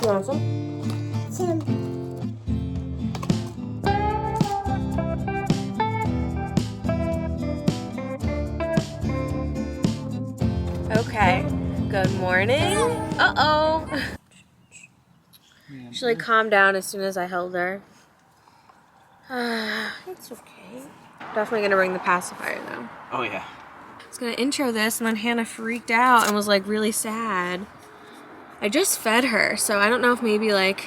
You want some? Some. Okay, good morning. Uh-oh. She like calmed down as soon as I held her. It's okay. Definitely gonna bring the pacifier though. Oh yeah. I was gonna intro this and then Hannah freaked out and was like really sad. I just fed her, so I don't know if maybe like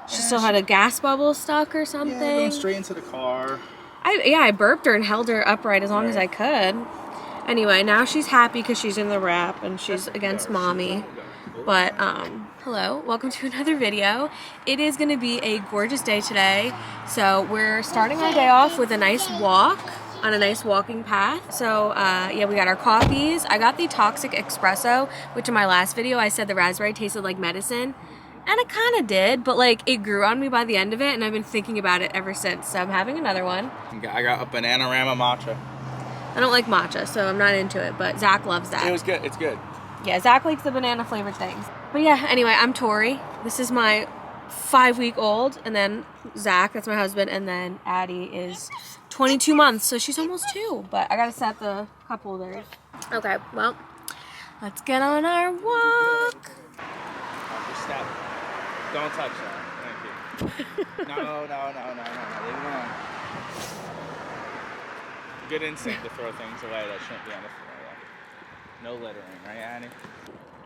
she still had a gas bubble stuck or something. Yeah, going straight into the car. I burped her and held her upright as long as I could. Anyway, now she's happy because she's in the wrap and she's against mommy. But, hello, welcome to another video. It is going to be a gorgeous day today. So we're starting our day off with a nice walk on a nice walking path. So, yeah, we got our coffees. I got the Toxic Espresso, which in my last video I said the raspberry tasted like medicine. And it kind of did, but like it grew on me by the end of it and I've been thinking about it ever since. So I'm having another one. I got a Bananarama matcha. I don't like matcha, so I'm not into it, but Zach loves that. It was good. It's good. Yeah, Zach likes the banana flavored things. But yeah, anyway, I'm Tori. This is my 5-week-old, and then Zach, that's my husband, and then Addie is 22 months, so she's almost 2, but I gotta set the cup holders. Okay, well, let's get on our walk. Step. Don't touch that. Thank you. No. Leave it alone. Good instinct to throw things away that shouldn't be on the floor. No littering, right, Annie?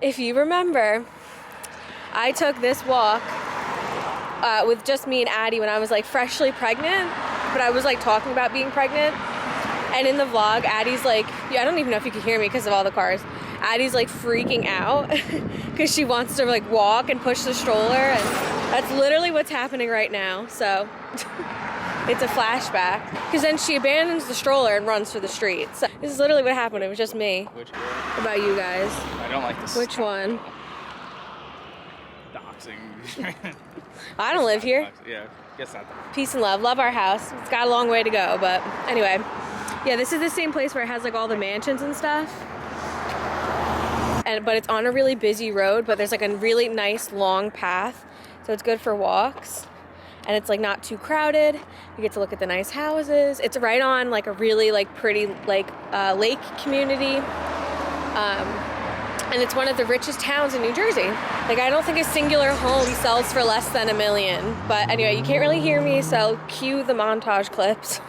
If you remember, I took this walk with just me and Addie when I was like freshly pregnant, but I was like talking about being pregnant. And in the vlog, Addie's like, yeah, I don't even know if you can hear me because of all the cars. Addie's like freaking out because she wants to like walk and push the stroller, and that's literally what's happening right now. So it's a flashback because then she abandons the stroller and runs for the street. So this is literally what happened. It was just me. Which one? What about you guys? I don't like this. Which one? Doxing. I don't live here. Yeah, guess not. Peace and love. Love our house. It's got a long way to go, but anyway. Yeah, this is the same place where it has like all the mansions and stuff. But it's on a really busy road, but there's like a really nice long path. So it's good for walks. And it's like not too crowded. You get to look at the nice houses. It's right on like a really like pretty like lake community. And it's one of the richest towns in New Jersey. Like I don't think a singular home sells for less than $1 million. But anyway, you can't really hear me, so cue the montage clips.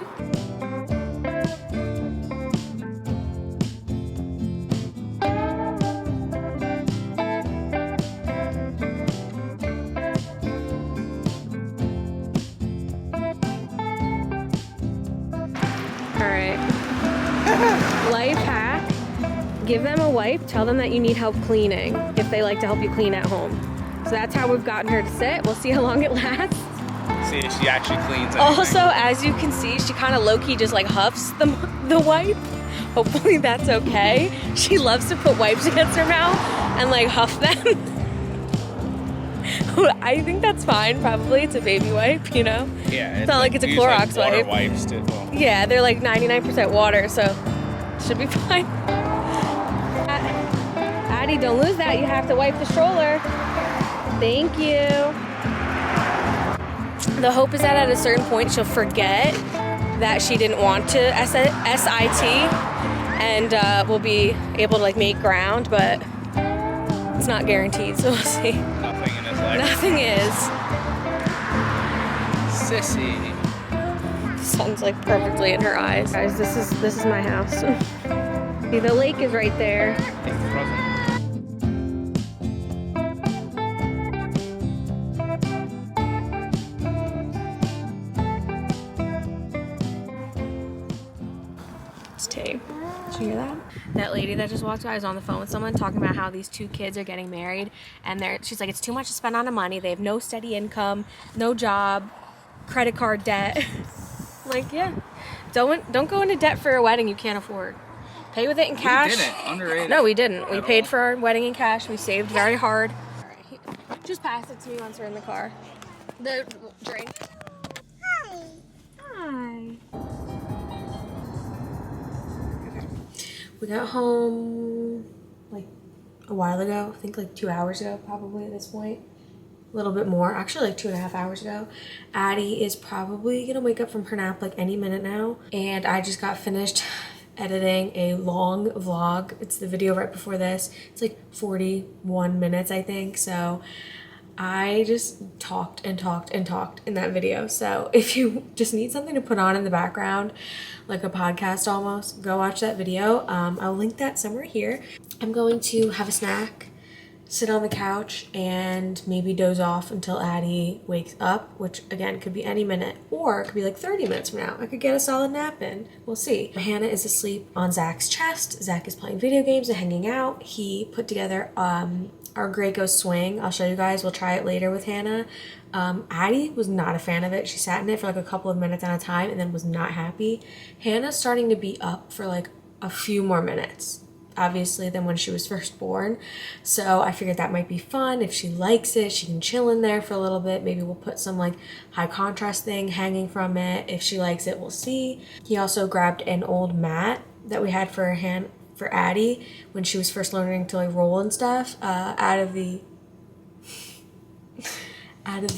Life hack, give them a wipe, tell them that you need help cleaning if they like to help you clean at home. So that's how we've gotten her to sit. We'll see how long it lasts. See if she actually cleans anything. Also, as you can see, she kind of low-key just like huffs the wipe. Hopefully that's okay. She loves to put wipes against her mouth and like huff them. I think that's fine, probably. It's a baby wipe, you know? Yeah. It's not like it's a Clorox like wipe. Wipes too. Well. Yeah, they're like 99% water, so should be fine. Addie, don't lose that. You have to wipe the stroller. Thank you. The hope is that at a certain point she'll forget that she didn't want to SIT and will be able to like make ground, but it's not guaranteed, so we'll see. Nothing in this life. Nothing is. Sissy. The sun's like perfectly in her eyes. Guys, this is my house. See, the lake is right there. It's frozen. It's tea. Did you hear that? That lady that just walked by was on the phone with someone talking about how these 2 kids are getting married, and she's like, it's too much to spend on money. They have no steady income, no job, credit card debt. I'm like, yeah, don't go into debt for a wedding you can't afford. Pay with it in cash. We didn't. Underrated. No, we didn't. We paid for our wedding in cash. We saved very hard. All right, just pass it to me once we're in the car. The drink. Hi. Hi. We got home like a while ago. I think like 2 hours ago, probably at this point. a little bit more, actually like 2.5 hours ago. Addie is probably gonna wake up from her nap like any minute now. And I just got finished editing a long vlog. It's the video right before this. It's like 41 minutes, I think. So I just talked and talked and talked in that video. So if you just need something to put on in the background, like a podcast almost, go watch that video. I'll link that somewhere here. I'm going to have a snack, sit on the couch, and maybe doze off until Addie wakes up, which again could be any minute, or it could be like 30 minutes from now. I could get a solid nap in. We'll see. Hannah is asleep on Zach's chest. Zach is playing video games and hanging out. He put together our Graco swing. I'll show you guys. We'll try it later with Hannah. Addie was not a fan of it. She sat in it for like a couple of minutes at a time and then was not happy. Hannah's starting to be up for like a few more minutes, obviously, than when she was first born. So I figured that might be fun. If she likes it, she can chill in there for a little bit. Maybe we'll put some like high contrast thing hanging from it. If she likes it, we'll see. He also grabbed an old mat that we had for Addie when she was first learning to like roll and stuff out of the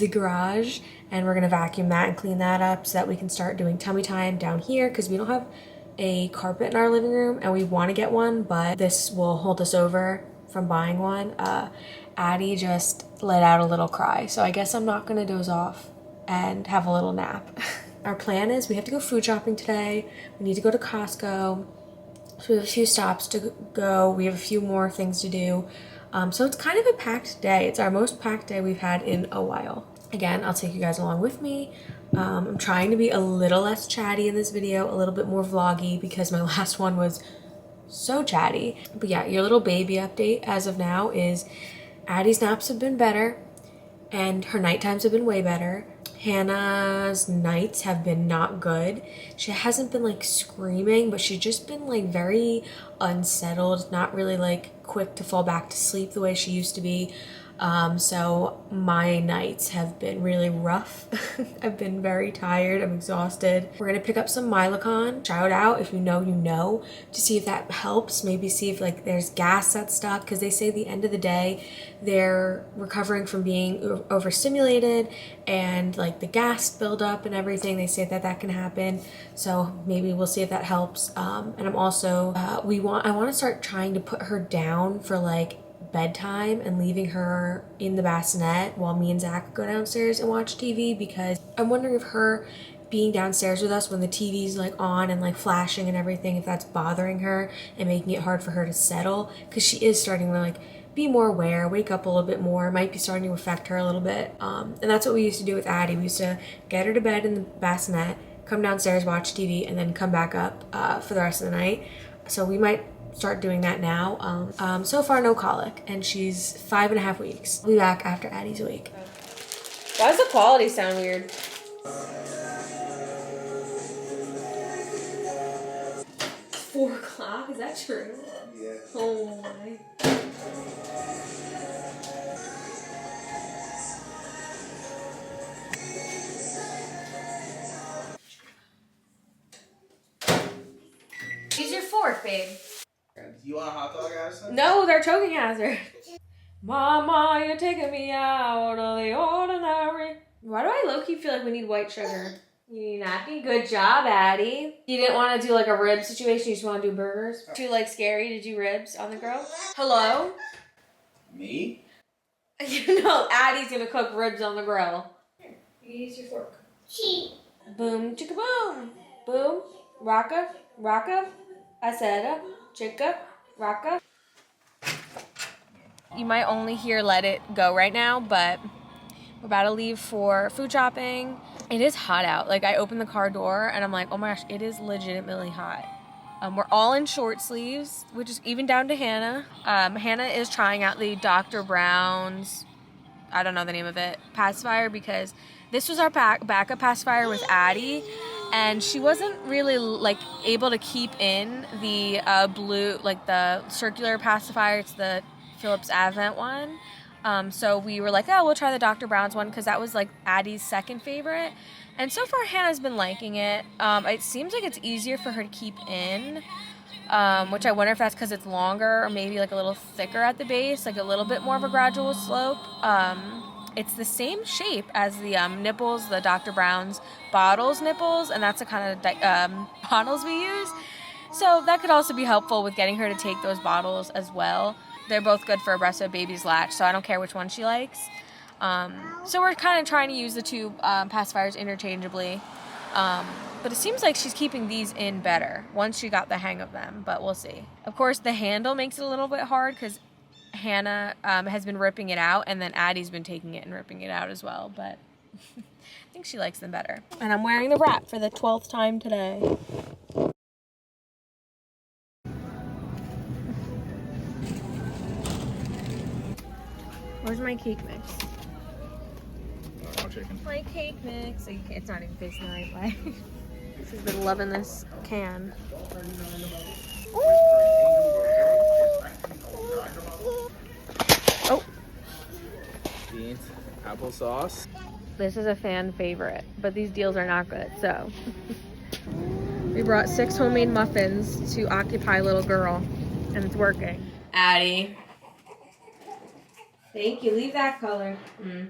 garage, and we're gonna vacuum that and clean that up so that we can start doing tummy time down here, because we don't have a carpet in our living room and we want to get one, but this will hold us over from buying one. Addie just let out a little cry, so I guess I'm not gonna doze off and have a little nap. Our plan is we have to go food shopping today. We need to go to Costco. So we have a few stops to go. We have a few more things to do. So it's kind of a packed day. It's our most packed day we've had in a while. Again, I'll take you guys along with me. I'm trying to be a little less chatty in this video, a little bit more vloggy, because my last one was so chatty. But yeah, your little baby update as of now is Addie's naps have been better and her night times have been way better. Hannah's nights have been not good. She hasn't been like screaming, but she's just been like very unsettled, not really like quick to fall back to sleep the way she used to be. So my nights have been really rough. I've been very tired. I'm exhausted. We're gonna pick up some Milacon. Shout out if you know, to see if that helps. Maybe see if like there's gas that's stuck, because they say at the end of the day they're recovering from being overstimulated and like the gas buildup and everything. They say that can happen. So maybe we'll see if that helps. And I'm also I want to start trying to put her down for like bedtime and leaving her in the bassinet while me and Zach go downstairs and watch TV, because I'm wondering if her being downstairs with us when the TV's like on and like flashing and everything, if that's bothering her and making it hard for her to settle, because she is starting to like be more aware, wake up a little bit more. It might be starting to affect her a little bit. And that's what we used to do with Addie. We used to get her to bed in the bassinet, come downstairs, watch TV, and then come back up for the rest of the night. So we might start doing that now. So far no colic, and she's 5.5 weeks. We'll be back after Addie's week. Why does the quality sound weird? 4 o'clock? Is that true? Yeah. Oh my. Use your fork, babe. You want a hot dog, Addison? No, they're choking hazard. Mama, you're taking me out of the ordinary. Why do I low-key feel like we need white sugar? You need napkin? Good job, Addie. You didn't want to do like a rib situation, you just want to do burgers? Too like scary to do ribs on the grill? Hello? Me? You know Addie's gonna cook ribs on the grill. Here, you use your fork. Boom, chicka boom. Boom, rocka, rocka. I said chicka, rocka. You might only hear let it go right now, but we're about to leave for food shopping. It is hot out. Like, I opened the car door and I'm like, oh my gosh, it is legitimately hot. We're all in short sleeves, which is even down to Hannah. Hannah is trying out the Dr. Brown's, I don't know the name of it, pacifier, because this was our backup pacifier with Addie, and she wasn't really like able to keep in the blue, like the circular pacifier. It's the Philips Avent one. So we were like, oh, we'll try the Dr. Brown's one, because that was like Addie's second favorite. And so far Hannah's been liking it. It seems like it's easier for her to keep in, which I wonder if that's because it's longer or maybe like a little thicker at the base, like a little bit more of a gradual slope. It's the same shape as the nipples, the Dr. Brown's bottles nipples, and that's the kind of bottles we use. So that could also be helpful with getting her to take those bottles as well. They're both good for a breastfed baby's latch, so I don't care which one she likes. So we're kind of trying to use the two pacifiers interchangeably. But it seems like she's keeping these in better once she got the hang of them, but we'll see. Of course, the handle makes it a little bit hard because Hannah has been ripping it out, and then Addie's been taking it and ripping it out as well, but I think she likes them better. And I'm wearing the wrap for the 12th time today. Where's my cake mix? No chicken. My cake mix. It's not even facing the right way. She's been loving this can. Oh. Beans, applesauce. This is a fan favorite, but these deals are not good, so. We brought 6 homemade muffins to occupy little girl, and it's working. Addie. Thank you. Leave that color. Do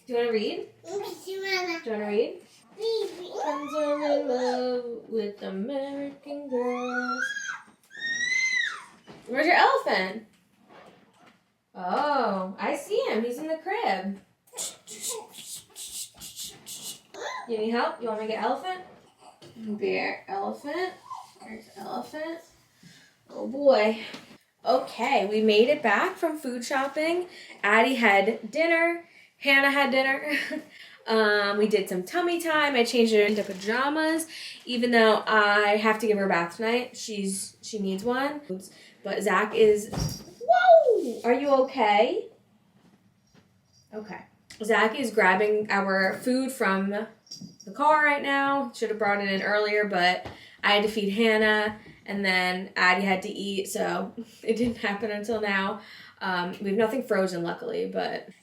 you want to read? Do you want to read? Friends are in love with American girls. Where's your elephant? Oh, I see him. He's in the crib. You need help? You want me to get elephant? Bear, elephant. There's elephant. Oh boy. Okay, we made it back from food shopping. Addie had dinner. Hannah had dinner. We did some tummy time. I changed her into pajamas, even though I have to give her a bath tonight. She needs one. But Zach is... Whoa! Are you okay? Okay. Zach is grabbing our food from the car right now. Should have brought it in earlier, but I had to feed Hannah, and then Addie had to eat, so it didn't happen until now. We have nothing frozen, luckily,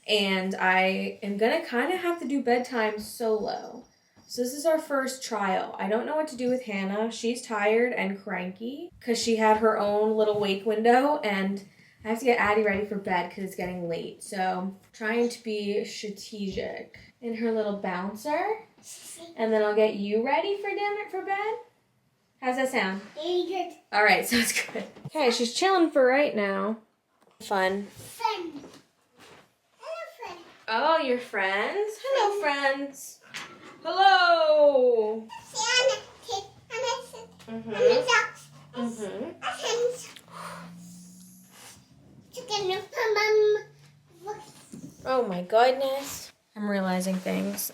and I am gonna kind of have to do bedtime solo. So this is our first trial. I don't know what to do with Hannah. She's tired and cranky because she had her own little wake window, and I have to get Addie ready for bed because it's getting late. So trying to be strategic in her little bouncer, and then I'll get you ready for dinner for bed. How's that sound? Very good. All right, sounds good. Okay, she's chilling for right now. Fun. Friend. Hello, friend. Oh, your friends? Hello, friends. Hello. Oh my goodness. I'm realizing things.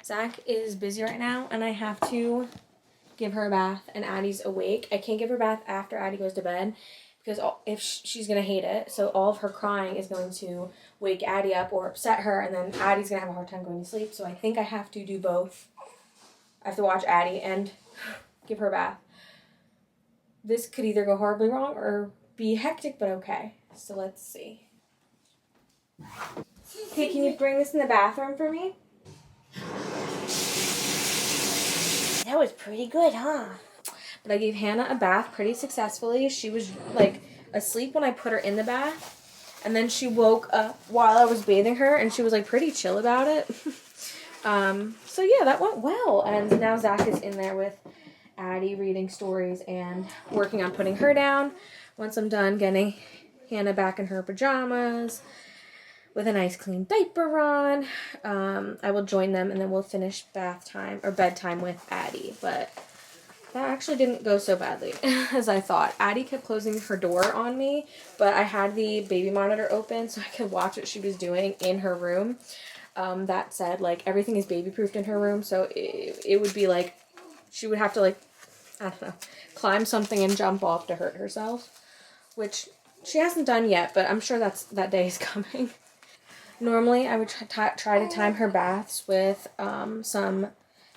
Zach is busy right now, and I have to give her a bath, and Addie's awake. I can't give her a bath after Addie goes to bed because if she's going to hate it. So all of her crying is going to wake Addie up or upset her, and then Addie's going to have a hard time going to sleep. So I think I have to do both. I have to watch Addie and give her a bath. This could either go horribly wrong or be hectic, but okay. So let's see. Okay, can you bring this in the bathroom for me? That was pretty good, huh? But I gave Hannah a bath pretty successfully. She was like asleep when I put her in the bath. And then she woke up while I was bathing her, and she was like pretty chill about it. So yeah, that went well. And now Zach is in there with Addie reading stories and working on putting her down. Once I'm done getting Hannah back in her pajamas with a nice clean diaper on, I will join them, and then we'll finish bath time or bedtime with Addie. But that actually didn't go so badly as I thought. Addie kept closing her door on me, but I had the baby monitor open so I could watch what she was doing in her room. That said, like, everything is baby-proofed in her room, so it would be like she would have to, like, I don't know, climb something and jump off to hurt herself, which she hasn't done yet, but I'm sure that day is coming. Normally, I would try to time her baths with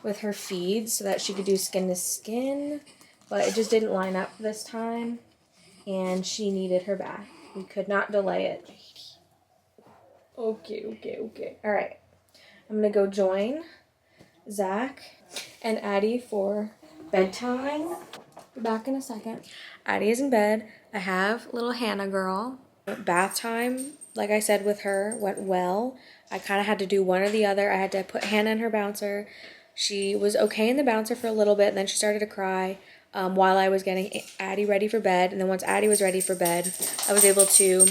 with her feeds so that she could do skin to skin, but it just didn't line up this time, and she needed her bath. We could not delay it. Okay. All right. I'm going to go join Zach and Addie for bedtime. Be back in a second. Addie is in bed. I have little Hannah girl. Bath time like I said with her, went well. I kind of had to do one or the other. I had to put Hannah in her bouncer. She was okay in the bouncer for a little bit, and then she started to cry while I was getting Addie ready for bed. And then once Addie was ready for bed, I was able to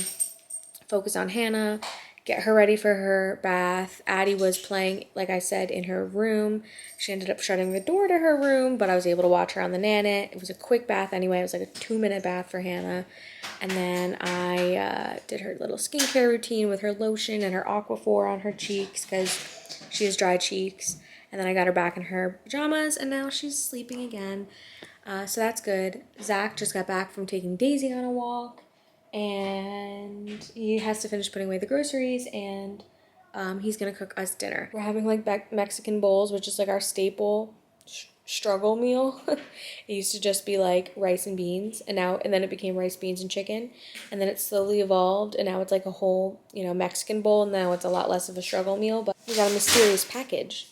focus on Hannah, get her ready for her bath. Addie was playing, like I said, in her room. She ended up shutting the door to her room, but I was able to watch her on the Nanit. It was a quick bath anyway. It was like a 2-minute bath for Hannah. And then I did her little skincare routine with her lotion and her Aquaphor on her cheeks because she has dry cheeks. And then I got her back in her pajamas, and now she's sleeping again. So that's good. Zach just got back from taking Daisy on a walk, and he has to finish putting away the groceries, and he's gonna cook us dinner. We're having like Mexican bowls, which is like our staple struggle meal. It used to just be like rice and beans, and then it became rice, beans, and chicken, and then it slowly evolved, and now it's like a whole, Mexican bowl, and now it's a lot less of a struggle meal. But we got a mysterious package.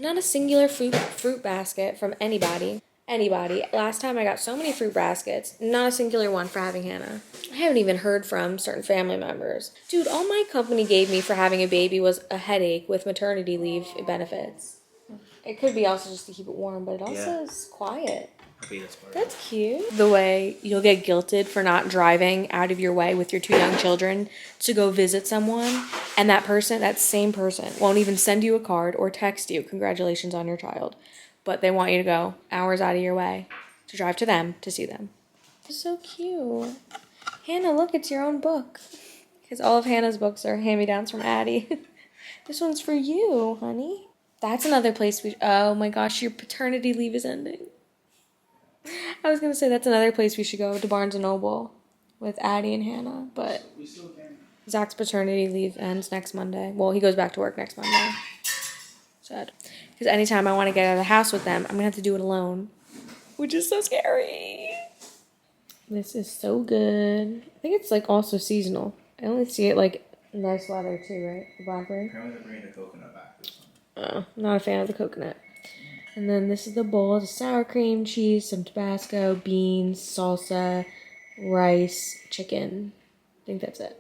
Not a singular fruit basket from anybody. Last time I got so many fruit baskets, not a singular one for having Hannah. I haven't even heard from certain family members. Dude, all my company gave me for having a baby was a headache with maternity leave benefits. It could be also just to keep it warm, but it also is quiet. That's cute. The way you'll get guilted for not driving out of your way with your 2 young children to go visit someone, and that same person, won't even send you a card or text you, congratulations on your child. But they want you to go hours out of your way to drive to them to see them. It's so cute. Hannah, look, it's your own book. Because all of Hannah's books are hand-me-downs from Addie. This one's for you, honey. That's another place oh my gosh, your paternity leave is ending. I was going to say that's another place we should go, to Barnes & Noble with Addie and Hannah, but Zach's paternity leave ends next Monday. Well, he goes back to work next Monday. Sad. Because anytime I want to get out of the house with them, I'm going to have to do it alone, which is so scary. This is so good. I think it's like also seasonal. I only see it like nice weather too, right? The blackberry. Apparently they're bringing the coconut back this Oh, not a fan of the coconut. And then this is the bowl of sour cream, cheese, some Tabasco, beans, salsa, rice, chicken. I think that's it.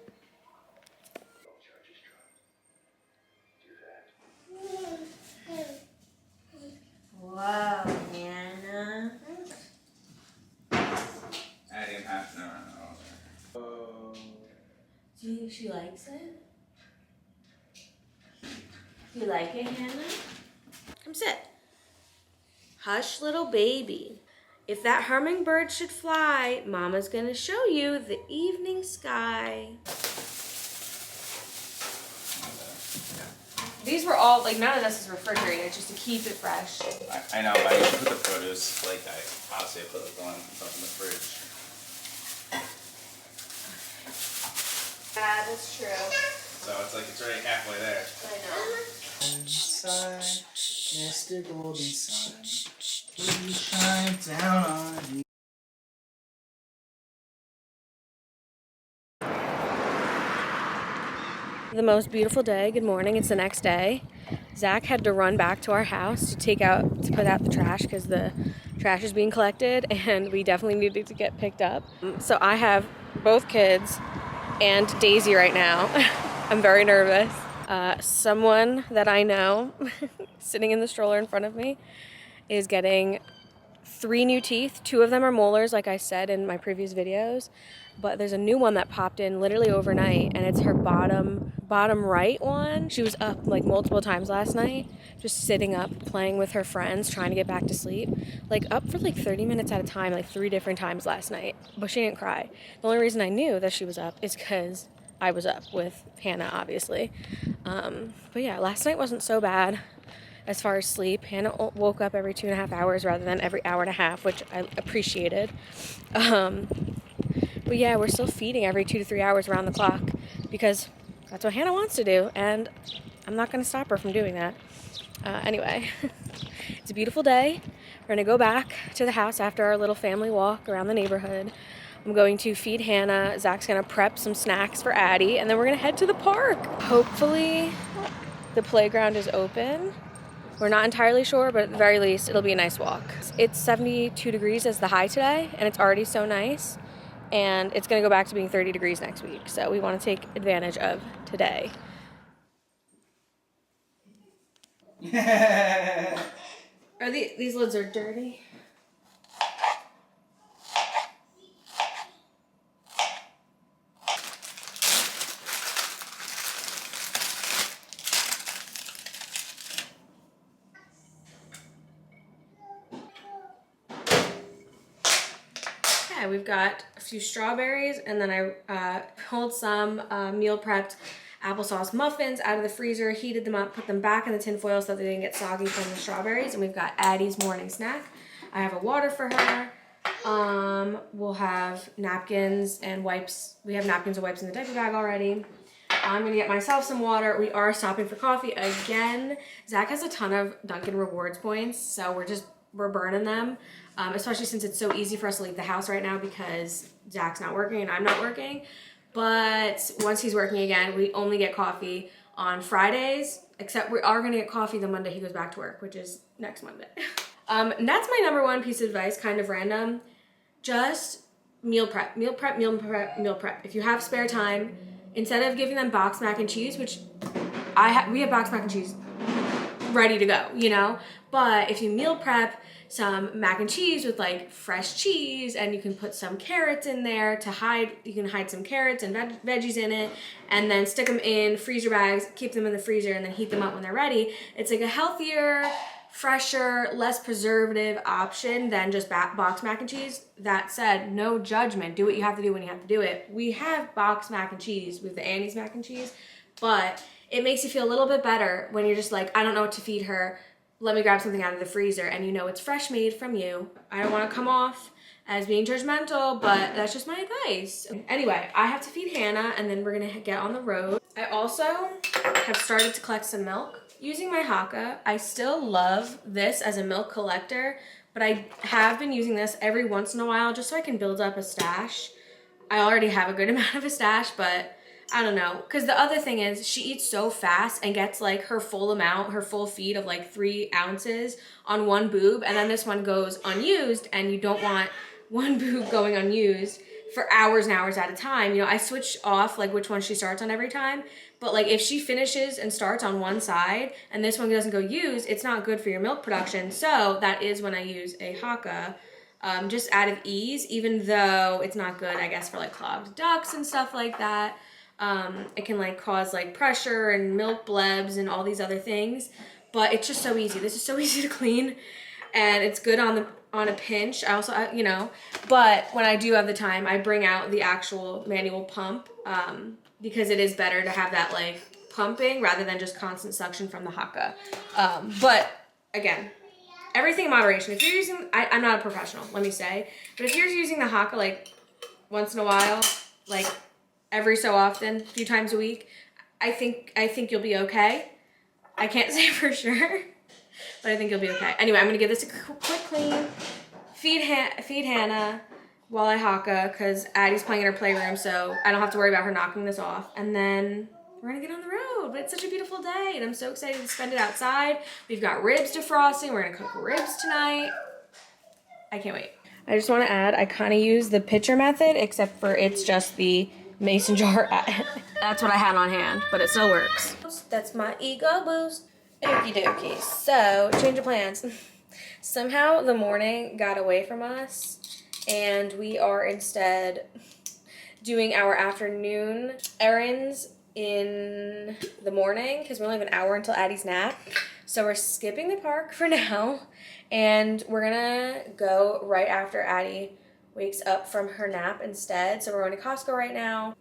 Wow, Hannah. Addie and half an hour. Oh. Do you think she likes it? Do you like it, Hannah? Come sit. Hush, little baby. If that hummingbird should fly, Mama's gonna show you the evening sky. These were all, like, none of this is refrigerated, just to keep it fresh. I know, but I used to put the produce, like, honestly, I put like one stuff in the fridge. Yeah, that's true. So it's like it's already halfway there. I know. Sun, Mr. Golden Sun, please shine down on me. The most beautiful day. Good morning. It's the next day. Zach had to run back to our house to put out the trash because the trash is being collected, and we definitely needed to get picked up. So I have both kids and Daisy right now. I'm very nervous. Someone that I know sitting in the stroller in front of me is getting 3 new teeth. 2 of them are molars, like I said in my previous videos, but there's a new one that popped in literally overnight, and it's her bottom right one. She was up like multiple times last night, just sitting up, playing with her friends, trying to get back to sleep, like up for like 30 minutes at a time, like 3 different times last night, but she didn't cry. The only reason I knew that she was up is because I was up with Hannah, obviously. But yeah, last night wasn't so bad as far as sleep. Hannah woke up every 2.5 hours rather than every hour and a half, which I appreciated. But yeah, we're still feeding every 2 to 3 hours around the clock because that's what Hannah wants to do, and I'm not going to stop her from doing that. Anyway, it's a beautiful day. We're going to go back to the house after our little family walk around the neighborhood. I'm going to feed Hannah. Zach's going to prep some snacks for Addie, and then we're going to head to the park. Hopefully the playground is open. We're not entirely sure, but at the very least, it'll be a nice walk. It's 72 degrees as the high today, and it's already so nice. and it's gonna go back to being 30 degrees next week. So we want to take advantage of today. Are these lids are dirty? Okay, we've got a few strawberries, and then I pulled some meal prepped applesauce muffins out of the freezer, heated them up, put them back in the tin foil so that they didn't get soggy from the strawberries. And we've got Addie's morning snack. I have a water for her. We'll have napkins and wipes. We have napkins and wipes in the diaper bag already. I'm gonna get myself some water. We are stopping for coffee again. Zach has a ton of Dunkin' Rewards points, so we're burning them. Especially since it's so easy for us to leave the house right now because Zach's not working and I'm not working. But once he's working again, we only get coffee on Fridays, except we are gonna get coffee the Monday he goes back to work, which is next Monday. And that's my number one piece of advice, kind of random. Just meal prep. If you have spare time, instead of giving them boxed mac and cheese, which we have boxed mac and cheese ready to go, you know? But if you meal prep some mac and cheese with like fresh cheese, and you can put some carrots in there to hide, you can hide some carrots and veggies in it, and then stick them in freezer bags, keep them in the freezer, and then heat them up when they're ready. It's like a healthier, fresher, less preservative option than just boxed mac and cheese. That said, no judgment. Do what you have to do when you have to do it. We have boxed mac and cheese. We have the Annie's mac and cheese, but it makes you feel a little bit better when you're just like, I don't know what to feed her. Let me grab something out of the freezer, and you know it's fresh made from you. I don't want to come off as being judgmental, but that's just my advice. Anyway, I have to feed Hannah, and then we're gonna get on the road. I also have started to collect some milk using my Haka. I still love this as a milk collector, but I have been using this every once in a while just so I can build up a stash. I already have a good amount of a stash, but I don't know. Because the other thing is she eats so fast and gets like her full amount, her full feed of like 3 ounces on one boob. And then this one goes unused, and you don't want one boob going unused for hours and hours at a time. You know, I switch off like which one she starts on every time. But like if she finishes and starts on one side and this one doesn't go used, it's not good for your milk production. So that is when I use a Haka. Just out of ease, even though it's not good, I guess, for like clogged ducts and stuff like that. It can like cause like pressure and milk blebs and all these other things, but it's just so easy. This is so easy to clean, and it's good on a pinch. I also, you know, but when I do have the time, I bring out the actual manual pump, because it is better to have that like pumping rather than just constant suction from the Haka. But again, everything in moderation. If you're using, I'm not a professional, let me say, but if you're using the Haka like once in a while, like every so often, a few times a week, I think you'll be okay. I can't say for sure, but I think you'll be okay. Anyway, I'm gonna give this a quick clean, feed Hannah while I Haka, because Addie's playing in her playroom, so I don't have to worry about her knocking this off. And then we're gonna get on the road. But it's such a beautiful day, and I'm so excited to spend it outside. We've got ribs defrosting. We're gonna cook ribs tonight. I can't wait. I just want to add, I kind of use the pitcher method, except for it's just the mason jar. That's what I had on hand, but it still works. That's my ego boost. Okie dokie. So, change of plans. Somehow the morning got away from us, and we are instead doing our afternoon errands in the morning because we only have an hour until Addie's nap. So we're skipping the park for now, and we're gonna go right after Addie wakes up from her nap instead. So we're going to Costco right now.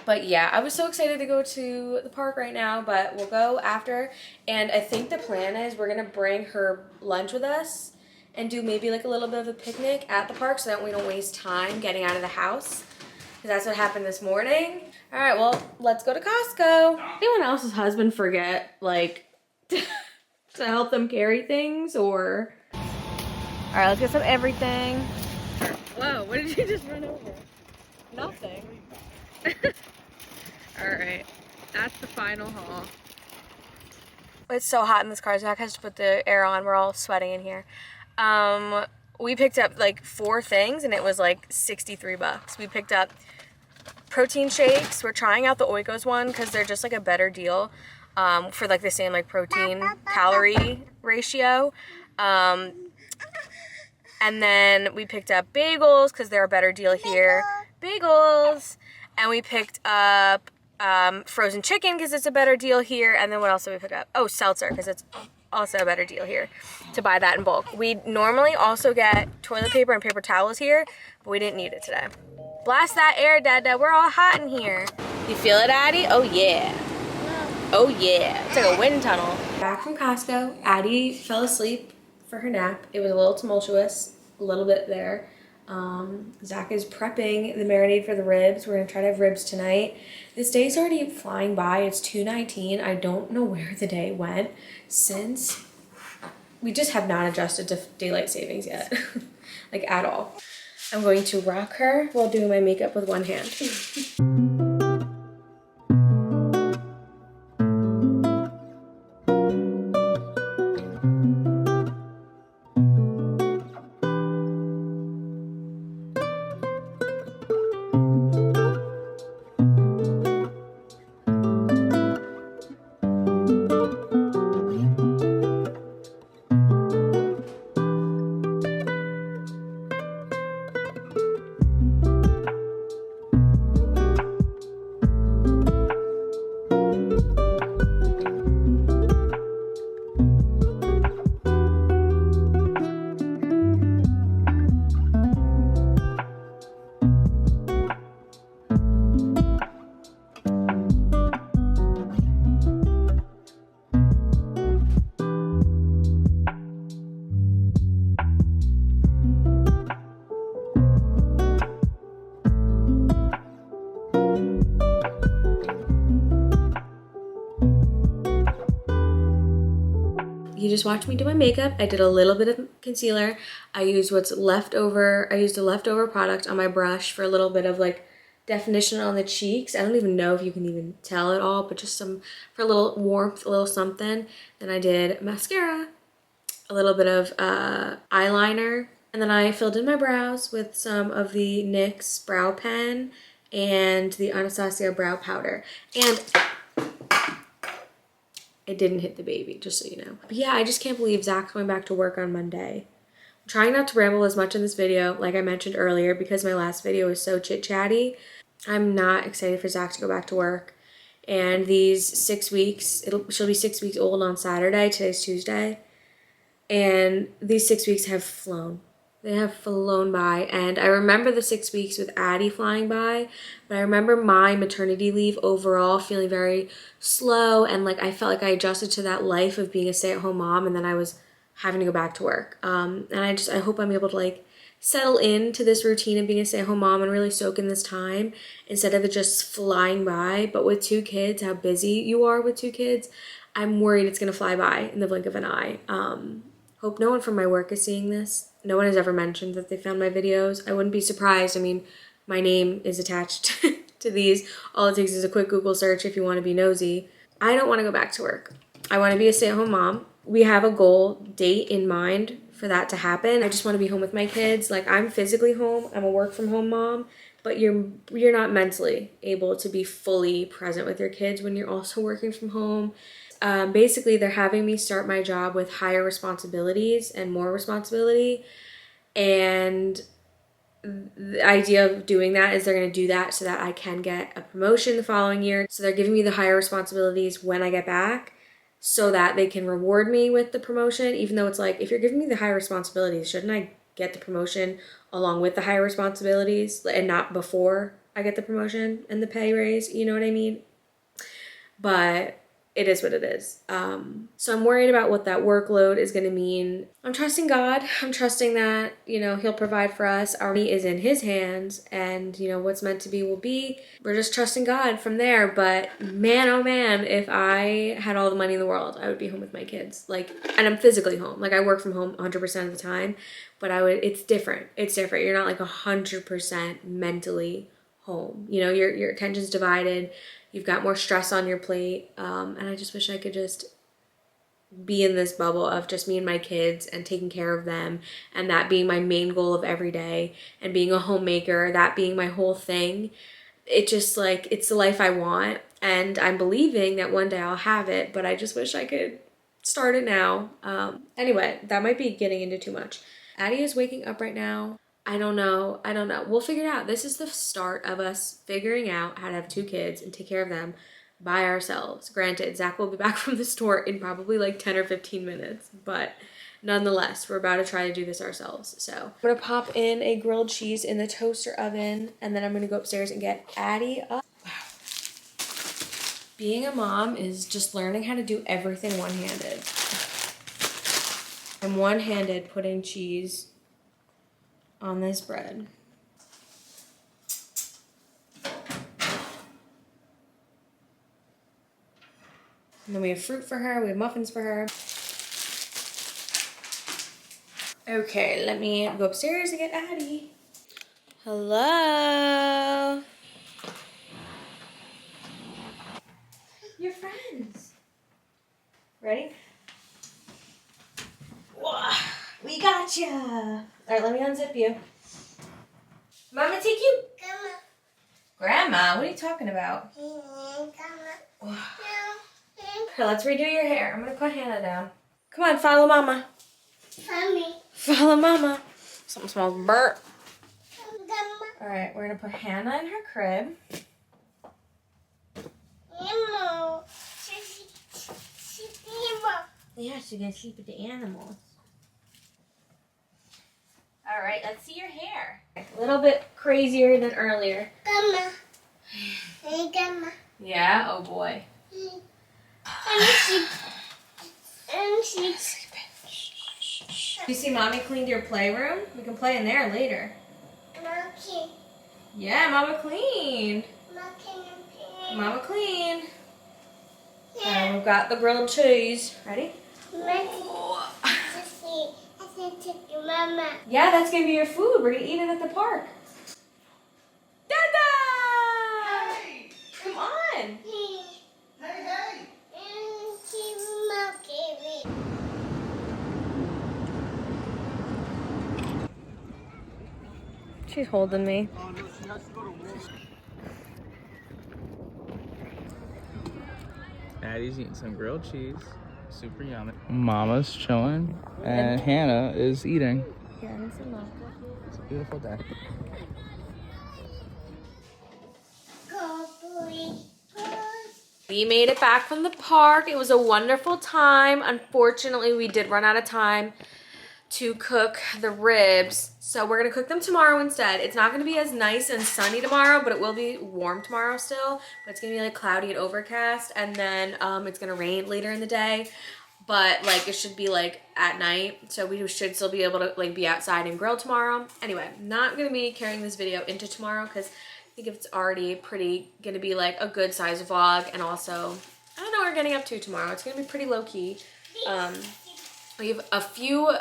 But yeah, I was so excited to go to the park right now, but we'll go after. And I think the plan is we're going to bring her lunch with us and do maybe like a little bit of a picnic at the park so that we don't waste time getting out of the house. Because that's what happened this morning. All right, well, let's go to Costco. Anyone else's husband forget, like, to help them carry things or... All right, let's get some everything. Whoa, what did you just run over? Nothing. Alright, that's the final haul. It's so hot in this car. Zach has to put the air on. We're all sweating in here. we picked up like 4 things and it was like 63 bucks. We picked up protein shakes. We're trying out the Oikos one because they're just like a better deal for like the same like protein calorie ratio. And then we picked up bagels because they're a better deal here. Bagels. And we picked up frozen chicken because it's a better deal here. And then what else did we pick up? Oh, seltzer because it's also a better deal here to buy that in bulk. We normally also get toilet paper and paper towels here, but we didn't need it today. Blast that air, Dada. We're all hot in here. You feel it, Addie? Oh, yeah. Oh, yeah. It's like a wind tunnel. Back from Costco. Addie fell asleep for her nap. It was a little tumultuous, a little bit there. Zach is prepping the marinade for the ribs. We're gonna try to have ribs tonight. This day's already flying by. It's 2:19. I don't know where the day went since we just have not adjusted to daylight savings yet, like at all. I'm going to rock her while doing my makeup with one hand. You just watched me do my makeup. I did a little bit of concealer. I used what's left over. I used a leftover product on my brush for a little bit of like definition on the cheeks. I don't even know if you can even tell at all, but just some for a little warmth, a little something. Then I did mascara, a little bit of eyeliner, and then I filled in my brows with some of the NYX brow pen and the Anastasia brow powder. And it didn't hit the baby, just so you know. But yeah, I just can't believe Zach's going back to work on Monday. I'm trying not to ramble as much in this video, like I mentioned earlier, because my last video was so chit-chatty. I'm not excited for Zach to go back to work. And these 6 weeks, she'll be 6 weeks old on Saturday. Today's Tuesday. And these 6 weeks have flown. They have flown by. And I remember the 6 weeks with Addie flying by, but I remember my maternity leave overall feeling very slow, and like I felt like I adjusted to that life of being a stay-at-home mom, and then I was having to go back to work. And I hope I'm able to like settle into this routine of being a stay-at-home mom and really soak in this time instead of it just flying by. But with 2 kids, how busy you are with 2 kids, I'm worried it's gonna fly by in the blink of an eye. Hope no one from my work is seeing this. No one has ever mentioned that they found my videos. I wouldn't be surprised. I mean, my name is attached to these. All it takes is a quick Google search if you want to be nosy. I don't want to go back to work. I want to be a stay-at-home mom. We have a goal date in mind for that to happen. I just want to be home with my kids. Like, I'm physically home. I'm a work-from-home mom, but you're not mentally able to be fully present with your kids when you're also working from home. Basically, they're having me start my job with higher responsibilities and more responsibility. And the idea of doing that is they're going to do that so that I can get a promotion the following year. So they're giving me the higher responsibilities when I get back so that they can reward me with the promotion, even though it's like, if you're giving me the higher responsibilities, shouldn't I get the promotion along with the higher responsibilities and not before I get the promotion and the pay raise? You know what I mean? But it is what it is. So I'm worried about what that workload is going to mean. I'm trusting God. I'm trusting that, he'll provide for us. Our money is in his hands, and, what's meant to be will be. We're just trusting God from there. But man, oh man, if I had all the money in the world, I would be home with my kids. And I'm physically home. I work from home 100% of the time, but it's different. It's different. You're not 100% mentally home. Your attention's divided. You've got more stress on your plate, and I just wish I could just be in this bubble of just me and my kids and taking care of them, and that being my main goal of every day, and being a homemaker, that being my whole thing. It just like, it's the life I want, and I'm believing that one day I'll have it, but I just wish I could start it now. Anyway, that might be getting into too much. Addie is waking up right now. I don't know. We'll figure it out. This is the start of us figuring out how to have 2 kids and take care of them by ourselves. Granted, Zach will be back from the store in probably like 10 or 15 minutes, but nonetheless, we're about to try to do this ourselves. So I'm gonna pop in a grilled cheese in the toaster oven, and then I'm gonna go upstairs and get Addie up. Wow. Being a mom is just learning how to do everything one-handed. I'm one-handed putting cheese on this bread. And then we have fruit for her, we have muffins for her. Okay, let me go upstairs and get Addie. Hello. Your friends. Ready? Whoa, we got ya. All right, let me unzip you. Mama, take you. Grandma, what are you talking about? Here, let's redo your hair. I'm gonna put Hannah down. Come on, follow Mama. Follow Mama. Something smells burnt. All right, we're gonna put Hannah in her crib. Yeah, she's gonna sleep with the animals. All right, let's see your hair. A little bit crazier than earlier. Yeah, oh boy. You see Mommy cleaned your playroom? We can play in there later. Yeah, Mama cleaned. Mama cleaned. And we've got the grilled cheese. Ready? Yeah, that's gonna be your food. We're gonna eat it at the park. Dada! Hey! Come on. Hey! She's holding me. Addie's eating some grilled cheese. Super yummy. Mama's chilling. And Hannah is eating. Yeah, It's a beautiful day. We made it back from the park. It was a wonderful time. Unfortunately, we did run out of time to cook the ribs, so we're gonna cook them tomorrow instead. It's not gonna be as nice and sunny tomorrow, but it will be warm tomorrow still. But it's gonna be like cloudy and overcast, and then it's gonna rain later in the day. But like it should be like at night, so we should still be able to like be outside and grill tomorrow. Anyway, not gonna be carrying this video into tomorrow because I think it's already gonna be like a good size vlog, and also I don't know what we're getting up to tomorrow. It's gonna be pretty low key. We have a few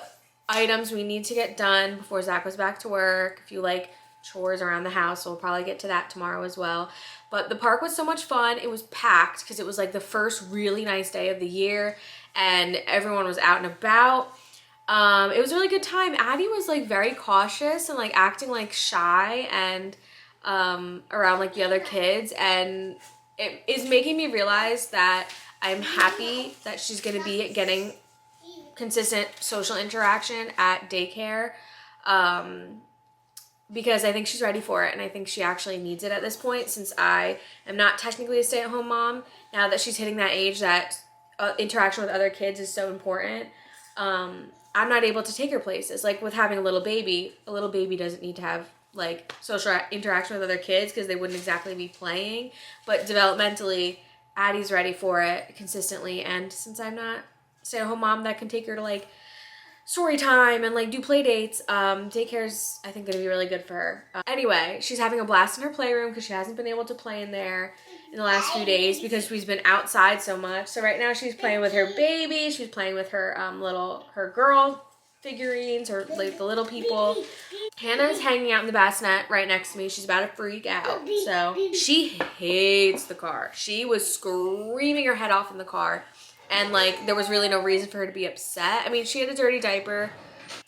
items we need to get done before Zach goes back to work. A few like chores around the house, so we'll probably get to that tomorrow as well. But the park was so much fun. It was packed because it was like the first really nice day of the year and everyone was out and about. It was a really good time. Addie was like very cautious and like acting like shy and around like the other kids, and it is making me realize that I'm happy that she's gonna be getting consistent social interaction at daycare, because I think she's ready for it, and I think she actually needs it at this point, since I am not technically a stay-at-home mom. Now that she's hitting that age that interaction with other kids is so important, I'm not able to take her places. Like with having a little baby doesn't need to have like social interaction with other kids because they wouldn't exactly be playing, but developmentally Addie's ready for it consistently, and since I'm not stay-at-home mom that can take her to like story time and like do play dates, daycare's I think gonna be really good for her. Anyway, she's having a blast in her playroom because she hasn't been able to play in there in the last few days because she's been outside so much. So right now she's playing with her baby, she's playing with her her girl figurines, or like the little people. Hannah's hanging out in the bassinet right next to me. She's about to freak out. So she hates the car. She was screaming her head off in the car. and like there was really no reason for her to be upset. I mean, she had a dirty diaper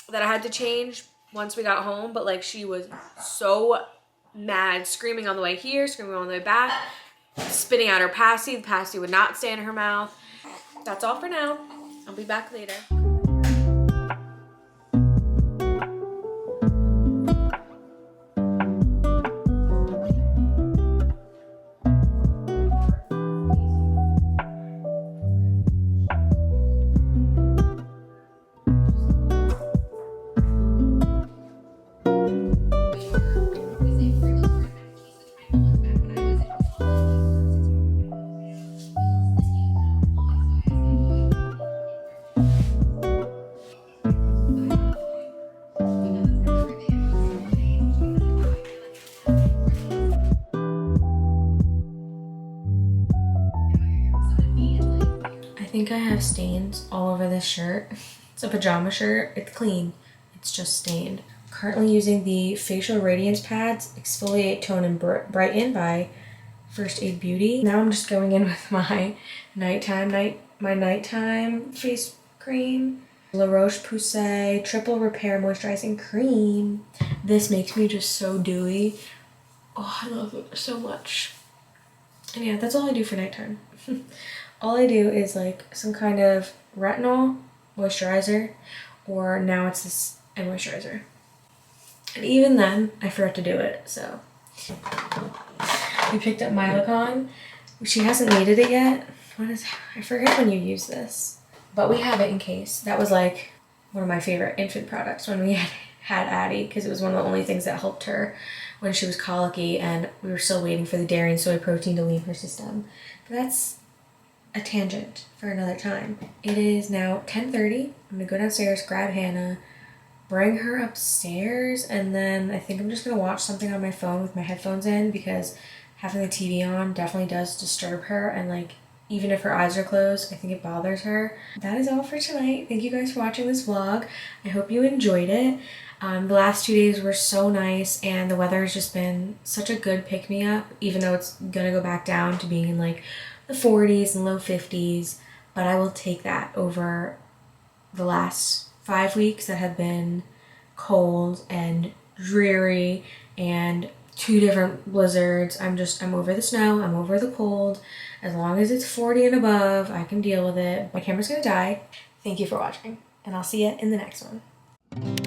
that I had to change once we got home, but like she was so mad, screaming on the way here, screaming on the way back, spitting out her passy. The passy would not stay in her mouth. That's all for now. I'll be back later. I think I have stains all over this shirt. It's a pajama shirt. It's clean. It's just stained. Currently using the Facial Radiance Pads Exfoliate, Tone, and Brighten by First Aid Beauty. Now I'm just going in with my nighttime face cream. La Roche-Posay Triple Repair Moisturizing Cream. This makes me just so dewy. Oh, I love it so much. And yeah, that's all I do for nighttime. All I do is like some kind of retinol moisturizer, or now it's this eye moisturizer. And even then, I forgot to do it, so. We picked up Mylicon. She hasn't needed it yet. I forget when you use this, but we have it in case. That was like one of my favorite infant products when we had Addie, because it was one of the only things that helped her when she was colicky, and we were still waiting for the dairy and soy protein to leave her system. But that's a tangent for another time. It is now 10:30. I'm gonna go downstairs, grab Hannah, bring her upstairs, and then I think I'm just gonna watch something on my phone with my headphones in, because having the TV on definitely does disturb her, and like even if her eyes are closed, I think it bothers her. That is all for tonight. Thank you guys for watching this vlog. I hope you enjoyed it. The last 2 days were so nice, and the weather has just been such a good pick-me-up, even though it's gonna go back down to being in like the 40s and low 50s, but I will take that over the last 5 weeks that have been cold and dreary and 2 different blizzards. I'm over the snow, I'm over the cold. As long as it's 40 and above, I can deal with it. My camera's gonna die. Thank you for watching, and I'll see you in the next one.